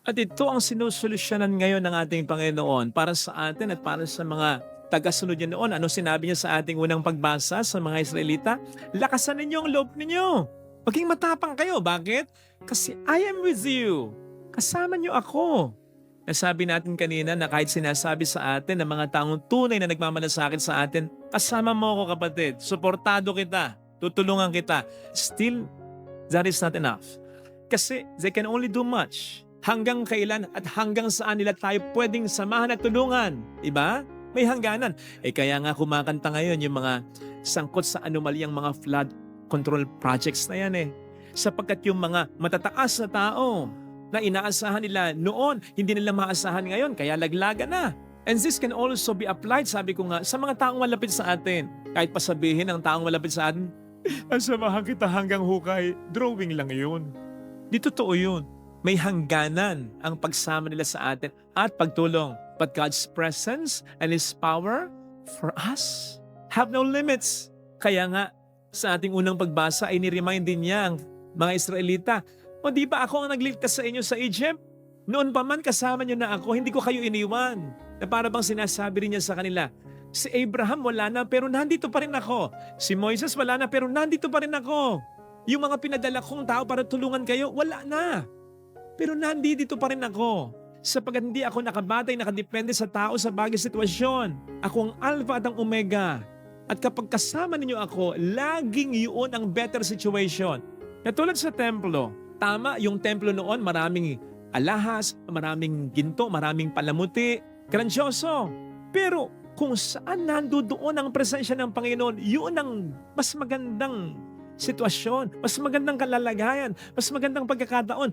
At ito ang sinusolusyonan ngayon ng ating Panginoon para sa atin at para sa mga tagasunod niya noon. Ano sinabi niya sa ating unang pagbasa sa mga Israelita? Lakasan ninyo ang loob ninyo. Maging matapang kayo. Bakit? Kasi I am with you. Kasama niyo ako. Nasabi natin kanina na kahit sinasabi sa atin ng mga taong tunay na nagmamalasakit sa atin, kasama mo ako kapatid, suportado kita, tutulungan kita. Still, that is not enough. Kasi they can only do much. Hanggang kailan at hanggang saan nila tayo pwedeng samahan at tulungan. Diba? May hangganan. Kaya nga kumakanta ngayon yung mga sangkot sa anomalyang mga flood control projects na yan Sapagkat yung mga matataas na tao na inaasahan nila noon, hindi nila maasahan ngayon, kaya laglaga na. And this can also be applied, sabi ko nga, sa mga taong malapit sa atin. Kahit pasabihin ng taong malapit sa atin, asamahan kita hanggang hukay, drawing lang yun. Di totoo yun. May hangganan ang pagsama nila sa atin at pagtulong. But God's presence and His power for us have no limits. Kaya nga, sa ating unang pagbasa ay ni-remind din niya ang mga Israelita, o di ba ako ang nagligtas sa inyo sa Egypt? Noon pa man kasama niyo na ako, hindi ko kayo iniwan. Na para bang sinasabi rin niya sa kanila, si Abraham wala na pero nandito pa rin ako. Si Moises wala na pero nandito pa rin ako. Yung mga pinadala kong tao para tulungan kayo, wala na. Pero nandito pa rin ako. Sapagkat hindi ako nakabatay, nakadepende sa tao sa bagay sitwasyon. Ako ang Alpha at ang Omega. At kapag kasama ninyo ako, laging yun ang better situation. Katulad sa templo, tama yung templo noon, maraming alahas, maraming ginto, maraming palamuti, grandioso. Pero kung saan nandoon ang presensya ng Panginoon, yun ang mas magandang sitwasyon, mas magandang kalalagayan, mas magandang pagkakataon.